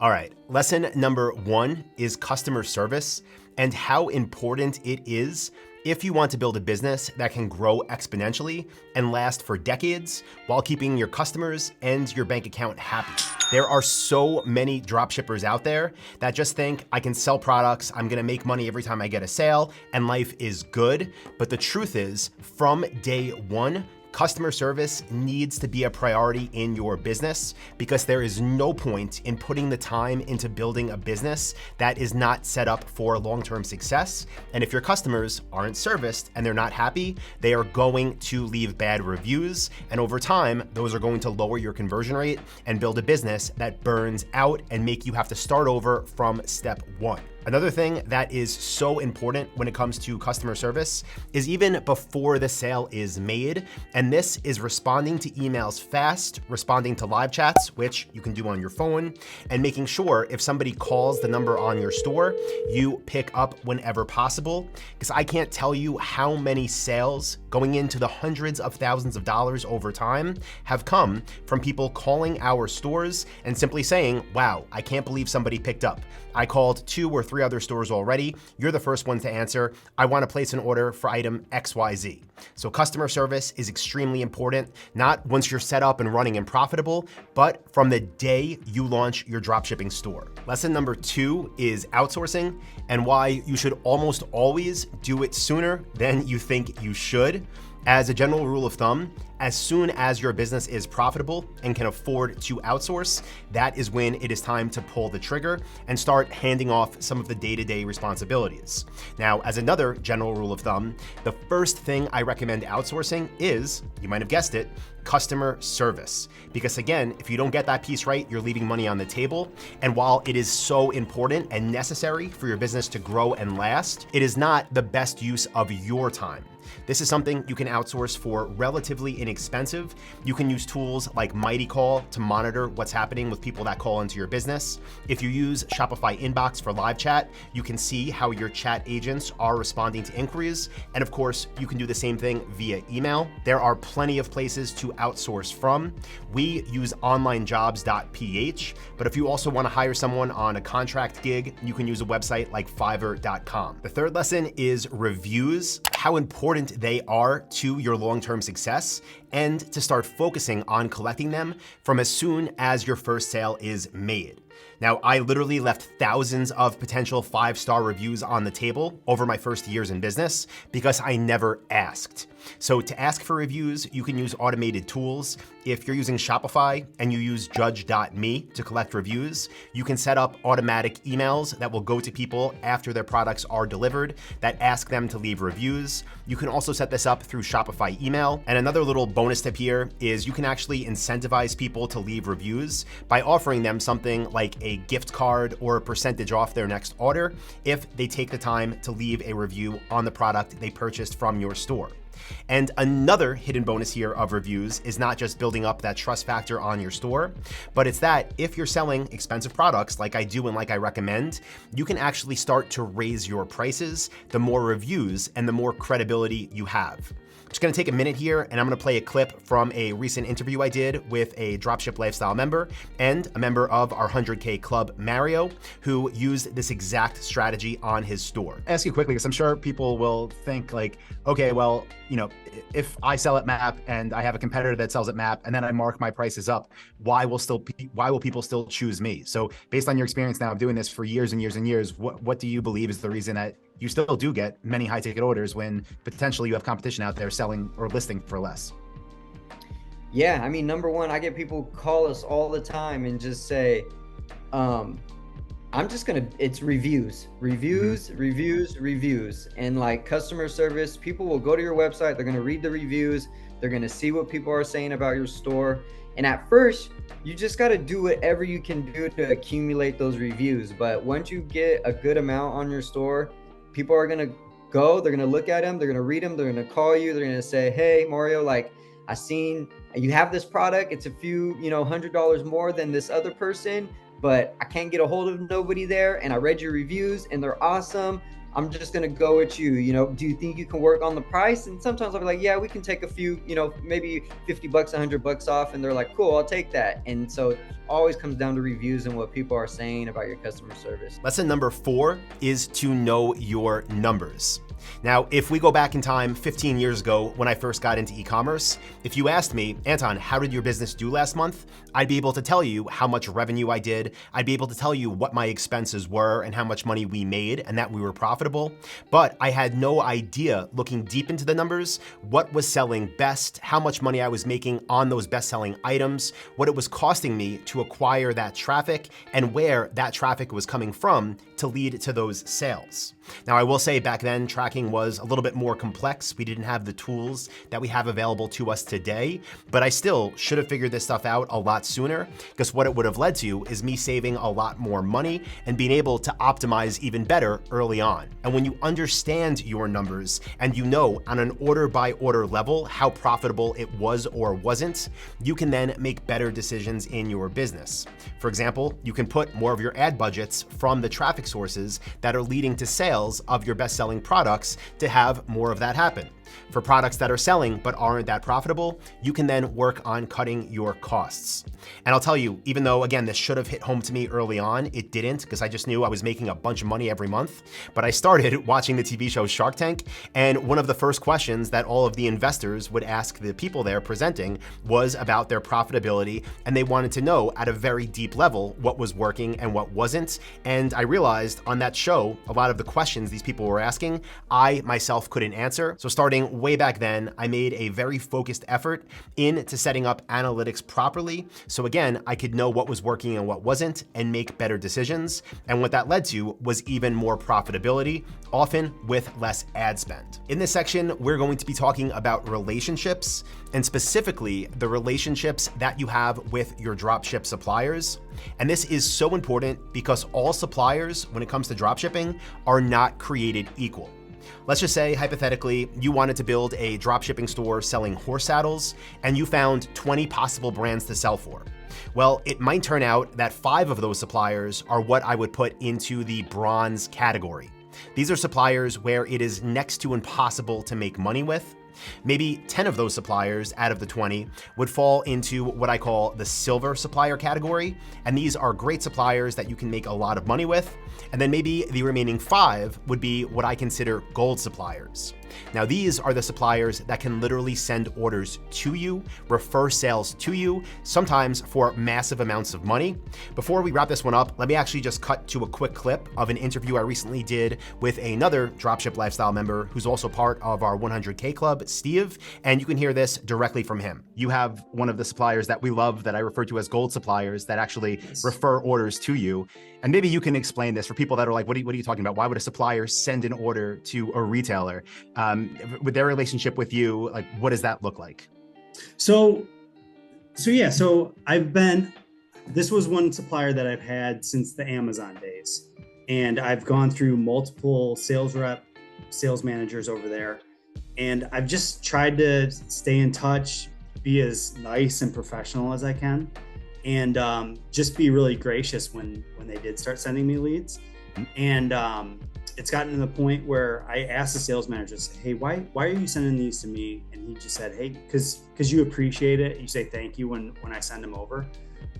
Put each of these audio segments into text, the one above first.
All right, lesson number 1 is customer service and how important it is if you want to build a business that can grow exponentially and last for decades while keeping your customers and your bank account happy. There are so many dropshippers out there that just think I can sell products, I'm gonna make money every time I get a sale, and life is good. But the truth is, from day one, customer service needs to be a priority in your business because there is no point in putting the time into building a business that is not set up for long-term success. And if your customers aren't serviced and they're not happy, they are going to leave bad reviews. And over time, those are going to lower your conversion rate and build a business that burns out and make you have to start over from step 1. Another thing that is so important when it comes to customer service is even before the sale is made, and this is responding to emails fast, responding to live chats, which you can do on your phone, and making sure if somebody calls the number on your store, you pick up whenever possible. Because I can't tell you how many sales going into the hundreds of thousands of dollars over time have come from people calling our stores and simply saying, wow, I can't believe somebody picked up. I called 2 or 3 other stores already. You're the first one to answer. I want to place an order for item XYZ. So customer service is extremely important, not once you're set up and running and profitable, but from the day you launch your dropshipping store. Lesson number 2 is outsourcing and why you should almost always do it sooner than you think you should. As a general rule of thumb, as soon as your business is profitable and can afford to outsource, that is when it is time to pull the trigger and start handing off some of the day-to-day responsibilities. Now, as another general rule of thumb, the first thing I recommend outsourcing is, you might have guessed it, customer service. Because again, if you don't get that piece right, you're leaving money on the table. And while it is so important and necessary for your business to grow and last, it is not the best use of your time. This is something you can outsource for relatively inexpensive. You can use tools like Mighty Call to monitor what's happening with people that call into your business. If you use Shopify Inbox for live chat, you can see how your chat agents are responding to inquiries. And of course, you can do the same thing via email. There are plenty of places to outsource from. We use onlinejobs.ph, but if you also want to hire someone on a contract gig, you can use a website like fiverr.com. The third lesson is reviews, how important they are to your long-term success, and to start focusing on collecting them from as soon as your first sale is made. Now, I literally left thousands of potential 5-star reviews on the table over my first years in business because I never asked. So to ask for reviews, you can use automated tools. If you're using Shopify and you use judge.me to collect reviews, you can set up automatic emails that will go to people after their products are delivered that ask them to leave reviews. You can also set this up through Shopify email. And another little bonus tip here is you can actually incentivize people to leave reviews by offering them something like a gift card or a percentage off their next order if they take the time to leave a review on the product they purchased from your store. And another hidden bonus here of reviews is not just building up that trust factor on your store, but it's that if you're selling expensive products like I do and like I recommend, you can actually start to raise your prices the more reviews and the more credibility you have. Just gonna take a minute here and I'm gonna play a clip from a recent interview I did with a Dropship Lifestyle member and a member of our 100K club, Mario, who used this exact strategy on his store. Ask you quickly, because I'm sure people will think like, okay, well, if I sell at MAP and I have a competitor that sells at MAP and then I mark my prices up, why will people still choose me? So based on your experience now of doing this for years and years and years, what do you believe is the reason that you still do get many high ticket orders when potentially you have competition out there selling or listing for less? Yeah, I mean, number one, I get people call us all the time and just say, it's reviews. And like customer service, people will go to your website, they're gonna read the reviews, they're gonna see what people are saying about your store. And at first, you just gotta do whatever you can do to accumulate those reviews. But once you get a good amount on your store, people are gonna go, they're gonna look at them, they're gonna read them, they're gonna call you, they're gonna say, hey, Mario, like I seen you have this product, it's a few, $100 more than this other person, but I can't get a hold of nobody there. And I read your reviews and they're awesome. I'm just gonna go with you. Do you think you can work on the price? And sometimes I'll be like, yeah, we can take a few, maybe $50, $100 off. And they're like, cool, I'll take that. And so it always comes down to reviews and what people are saying about your customer service. Lesson number 4 is to know your numbers. Now, if we go back in time 15 years ago when I first got into e-commerce, if you asked me, Anton, how did your business do last month? I'd be able to tell you how much revenue I did. I'd be able to tell you what my expenses were and how much money we made and that we were profitable. But I had no idea, looking deep into the numbers, what was selling best, how much money I was making on those best-selling items, what it was costing me to acquire that traffic, and where that traffic was coming from to lead to those sales. Now, I will say back then, tracking was a little bit more complex. We didn't have the tools that we have available to us today, but I still should have figured this stuff out a lot sooner, because what it would have led to is me saving a lot more money and being able to optimize even better early on. And when you understand your numbers and you know on an order by order level how profitable it was or wasn't, you can then make better decisions in your business. For example, you can put more of your ad budgets from the traffic sources that are leading to sales of your best-selling products to have more of that happen. For products that are selling but aren't that profitable, you can then work on cutting your costs. And I'll tell you, even though, again, this should have hit home to me early on, it didn't, because I just knew I was making a bunch of money every month. But I started watching the TV show Shark Tank, and one of the first questions that all of the investors would ask the people there presenting was about their profitability, and they wanted to know at a very deep level what was working and what wasn't. And I realized on that show, a lot of the questions these people were asking, I myself couldn't answer. So starting way back then, I made a very focused effort into setting up analytics properly. So again, I could know what was working and what wasn't and make better decisions. And what that led to was even more profitability, often with less ad spend. In this section, we're going to be talking about relationships, and specifically the relationships that you have with your dropship suppliers. And this is so important because all suppliers, when it comes to dropshipping, are not created equal. Let's just say, hypothetically, you wanted to build a dropshipping store selling horse saddles, and you found 20 possible brands to sell for. Well, it might turn out that 5 of those suppliers are what I would put into the bronze category. These are suppliers where it is next to impossible to make money with. Maybe 10 of those suppliers out of the 20 would fall into what I call the silver supplier category, and these are great suppliers that you can make a lot of money with. And then maybe the remaining 5 would be what I consider gold suppliers. Now, these are the suppliers that can literally send orders to you, refer sales to you, sometimes for massive amounts of money. Before we wrap this one up, let me actually just cut to a quick clip of an interview I recently did with another Dropship Lifestyle member who's also part of our 100K Club, Steve, and you can hear this directly from him. You have one of the suppliers that we love that I refer to as gold suppliers that actually refer orders to you. And maybe you can explain this for people that are like, what are you talking about? Why would a supplier send an order to a retailer? With their relationship with you, like, what does that look like? So this was one supplier that I've had since the Amazon days. And I've gone through multiple sales managers over there. And I've just tried to stay in touch, be as nice and professional as I can, and just be really gracious when they did start sending me leads. And it's gotten to the point where I asked the sales manager, hey, why are you sending these to me? And he just said, hey, because you appreciate it. You say thank you when I send them over.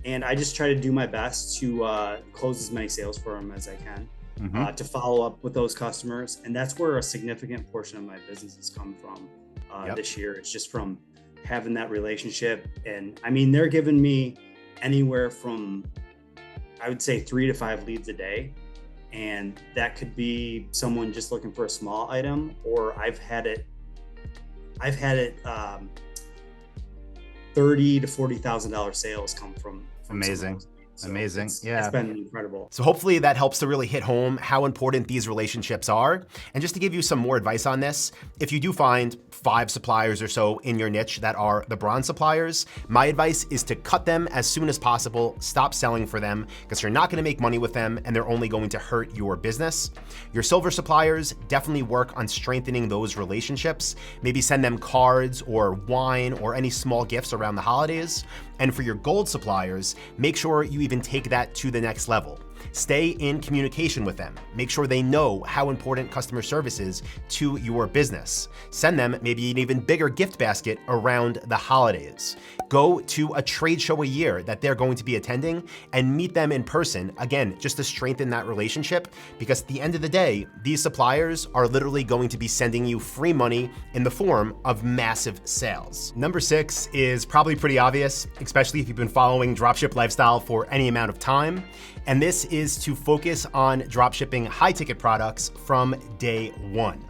And I just try to do my best to close as many sales for them as I can, to follow up with those customers. And that's where a significant portion of my business has come from this year. It's just from having that relationship. And I mean, they're giving me anywhere from, I would say, 3 to 5 leads a day. And that could be someone just looking for a small item, or I've had it $30,000 to $40,000 sales come from Amazing. So Amazing. It's been incredible. So hopefully that helps to really hit home how important these relationships are. And just to give you some more advice on this, if you do find 5 suppliers or so in your niche that are the bronze suppliers, my advice is to cut them as soon as possible. Stop selling for them, because you're not going to make money with them and they're only going to hurt your business. Your silver suppliers, definitely work on strengthening those relationships. Maybe send them cards or wine or any small gifts around the holidays. And for your gold suppliers, make sure you even take that to the next level. Stay in communication with them. Make sure they know how important customer service is to your business. Send them maybe an even bigger gift basket around the holidays. Go to a trade show a year that they're going to be attending and meet them in person, again, just to strengthen that relationship, because at the end of the day, these suppliers are literally going to be sending you free money in the form of massive sales. Number 6 is probably pretty obvious, especially if you've been following Dropship Lifestyle for any amount of time, and this is to focus on dropshipping high-ticket products from day one.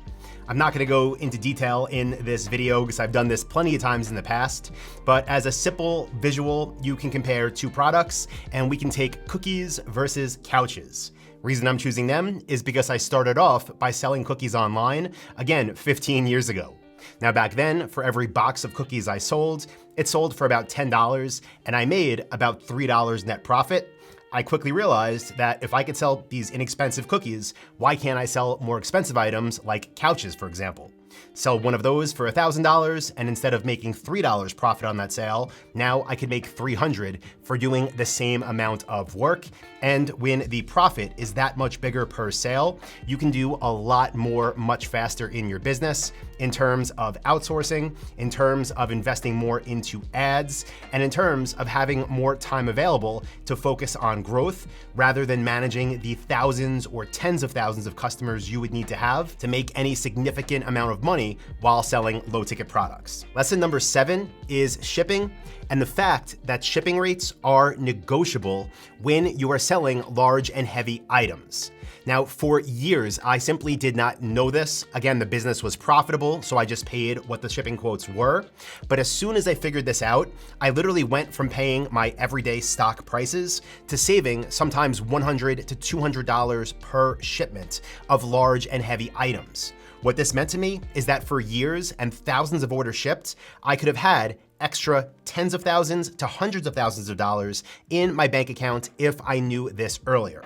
I'm not gonna go into detail in this video because I've done this plenty of times in the past, but as a simple visual, you can compare two products and we can take cookies versus couches. Reason I'm choosing them is because I started off by selling cookies online, again, 15 years ago. Now back then, for every box of cookies I sold, it sold for about $10 and I made about $3 net profit. I quickly realized that if I could sell these inexpensive cookies, why can't I sell more expensive items like couches, for example? Sell one of those for $1,000, and instead of making $3 profit on that sale, now I could make $300 for doing the same amount of work. And when the profit is that much bigger per sale, you can do a lot more, much faster in your business in terms of outsourcing, in terms of investing more into ads, and in terms of having more time available to focus on growth rather than managing the thousands or tens of thousands of customers you would need to have to make any significant amount of money while selling low-ticket products. Lesson number 7 is shipping and the fact that shipping rates are negotiable when you are selling large and heavy items. Now, for years, I simply did not know this. Again, the business was profitable, so I just paid what the shipping quotes were. But as soon as I figured this out, I literally went from paying my everyday stock prices to saving sometimes $100 to $200 per shipment of large and heavy items. What this meant to me is that for years and thousands of orders shipped, I could have had extra tens of thousands to hundreds of thousands of dollars in my bank account if I knew this earlier.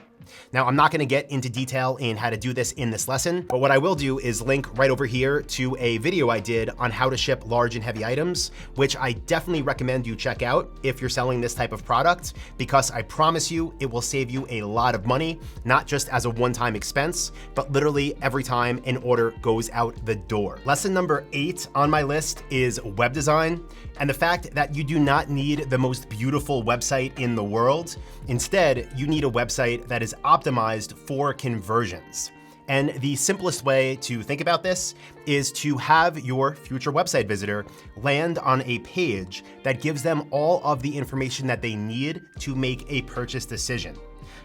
Now, I'm not gonna get into detail in how to do this in this lesson, but what I will do is link right over here to a video I did on how to ship large and heavy items, which I definitely recommend you check out if you're selling this type of product, because I promise you it will save you a lot of money, not just as a one-time expense, but literally every time an order goes out the door. Lesson number 8 on my list is web design, and the fact that you do not need the most beautiful website in the world. Instead, you need a website that is optimized for conversions. And the simplest way to think about this is to have your future website visitor land on a page that gives them all of the information that they need to make a purchase decision.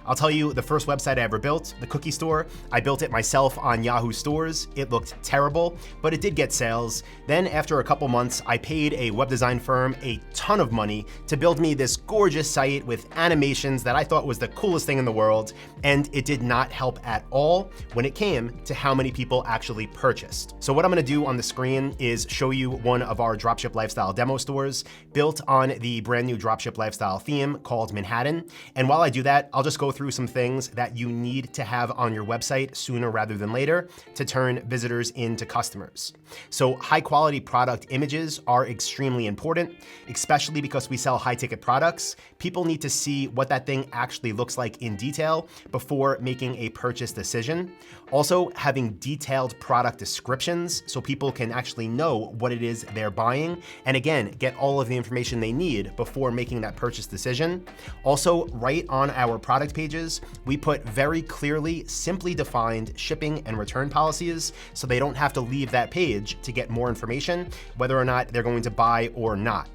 I'll tell you, the first website I ever built, the cookie store, I built it myself on Yahoo Stores. It looked terrible, but it did get sales. Then after a couple months, I paid a web design firm a ton of money to build me this gorgeous site with animations that I thought was the coolest thing in the world, and it did not help at all when it came to how many people actually purchased. So what I'm gonna do on the screen is show you one of our Dropship Lifestyle demo stores built on the brand new Dropship Lifestyle theme called Manhattan. And while I do that, I'll just go through some things that you need to have on your website sooner rather than later to turn visitors into customers. So high quality product images are extremely important, especially because we sell high ticket products. People need to see what that thing actually looks like in detail before making a purchase decision. Also, having detailed product descriptions so people can actually know what it is they're buying, and again, get all of the information they need before making that purchase decision. Also, right on our product pages, we put very clearly, simply defined shipping and return policies so they don't have to leave that page to get more information, whether or not they're going to buy or not.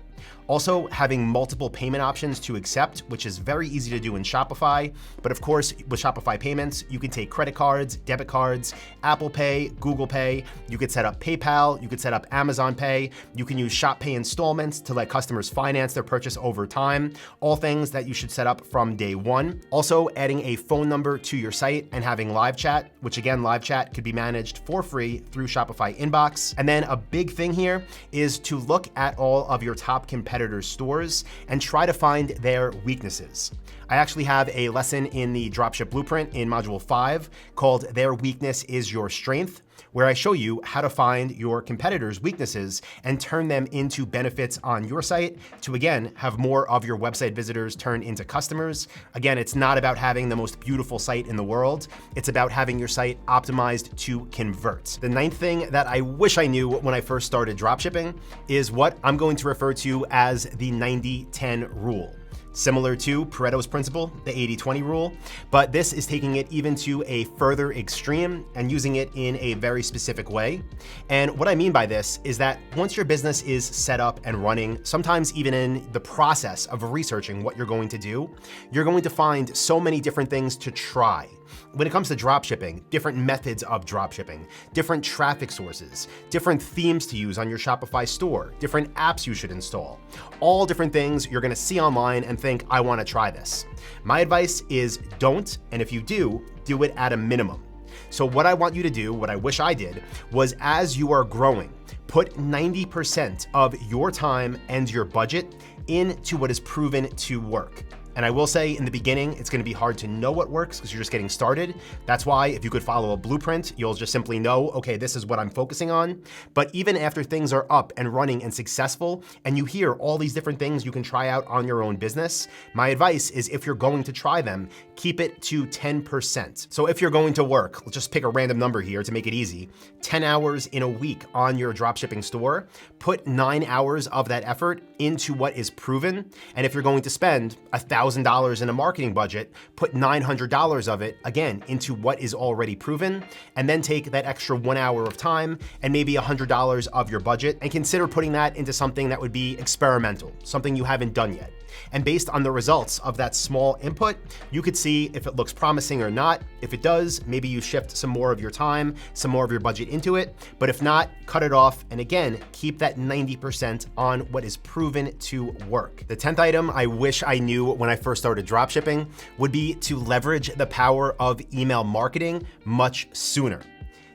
Also, having multiple payment options to accept, which is very easy to do in Shopify. But of course, with Shopify payments, you can take credit cards, debit cards, Apple Pay, Google Pay. You could set up PayPal, you could set up Amazon Pay. You can use Shop Pay installments to let customers finance their purchase over time. All things that you should set up from day one. Also, adding a phone number to your site and having live chat, which again, live chat could be managed for free through Shopify Inbox. And then a big thing here is to look at all of your top competitors' stores and try to find their weaknesses. I actually have a lesson in the Dropship Blueprint in Module 5 called Their Weakness is Your Strength. where I show you how to find your competitors' weaknesses and turn them into benefits on your site to, again, have more of your website visitors turn into customers. Again, it's not about having the most beautiful site in the world. It's about having your site optimized to convert. The ninth thing that I wish I knew when I first started dropshipping is what I'm going to refer to as the 90-10 rule. Similar to Pareto's principle, the 80-20 rule, but this is taking it even to a further extreme and using it in a very specific way. And what I mean by this is that once your business is set up and running, sometimes even in the process of researching what you're going to do, you're going to find so many different things to try. When it comes to dropshipping, different methods of dropshipping, different traffic sources, different themes to use on your Shopify store, different apps you should install, all different things you're gonna see online and think, I wanna try this. My advice is don't, and if you do it at a minimum. So what I want you to do, what I wish I did, was as you are growing, put 90% of your time and your budget into what is proven to work. And I will say in the beginning, it's gonna be hard to know what works because you're just getting started. That's why if you could follow a blueprint, you'll just simply know, okay, this is what I'm focusing on. But even after things are up and running and successful, and you hear all these different things you can try out on your own business, my advice is if you're going to try them, keep it to 10%. So if you're going to work, let's just pick a random number here to make it easy, 10 hours in a week on your dropshipping store, put 9 hours of that effort into what is proven. And if you're going to spend $1,000 in a marketing budget, put $900 of it, again, into what is already proven, and then take that extra 1 hour of time and maybe $100 of your budget and consider putting that into something that would be experimental, something you haven't done yet. And based on the results of that small input, you could see if it looks promising or not. If it does, maybe you shift some more of your time, some more of your budget into it. But if not, cut it off. And again, keep that 90% on what is proven to work. The 10th item I wish I knew when I first started dropshipping would be to leverage the power of email marketing much sooner.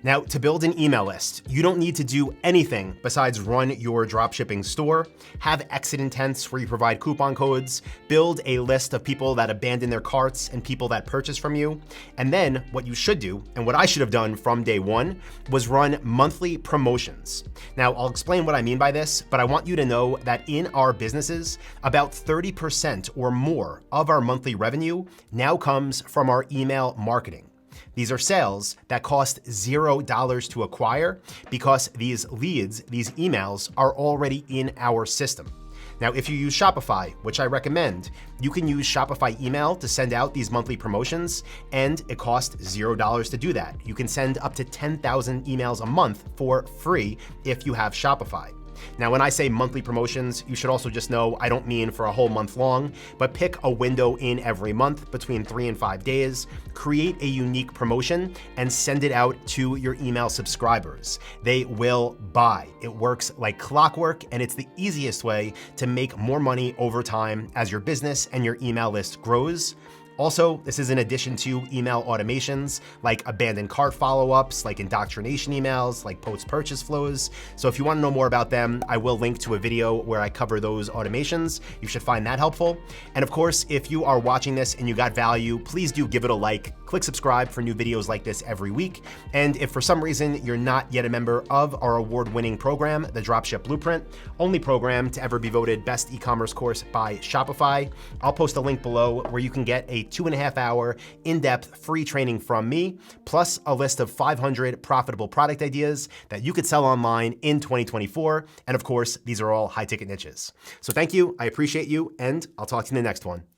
Now, to build an email list, you don't need to do anything besides run your dropshipping store, have exit intents where you provide coupon codes, build a list of people that abandon their carts and people that purchase from you. And then what you should do, and what I should have done from day one, was run monthly promotions. Now, I'll explain what I mean by this, but I want you to know that in our businesses, about 30% or more of our monthly revenue now comes from our email marketing. These are sales that cost $0 to acquire because these leads, these emails, are already in our system. Now, if you use Shopify, which I recommend, you can use Shopify email to send out these monthly promotions, and it costs $0 to do that. You can send up to 10,000 emails a month for free if you have Shopify. Now, when I say monthly promotions, you should also just know I don't mean for a whole month long, but pick a window in every month between 3 and 5 days, create a unique promotion, and send it out to your email subscribers. They will buy. It works like clockwork, and it's the easiest way to make more money over time as your business and your email list grows. Also, this is in addition to email automations like abandoned cart follow-ups, like indoctrination emails, like post-purchase flows. So if you want to know more about them, I will link to a video where I cover those automations. You should find that helpful. And of course, if you are watching this and you got value, please do give it a like, click subscribe for new videos like this every week. And if for some reason you're not yet a member of our award-winning program, the Dropship Blueprint, only program to ever be voted best e-commerce course by Shopify, I'll post a link below where you can get a 2.5-hour in-depth free training from me, plus a list of 500 profitable product ideas that you could sell online in 2024. And of course, these are all high-ticket niches. So thank you, I appreciate you, and I'll talk to you in the next one.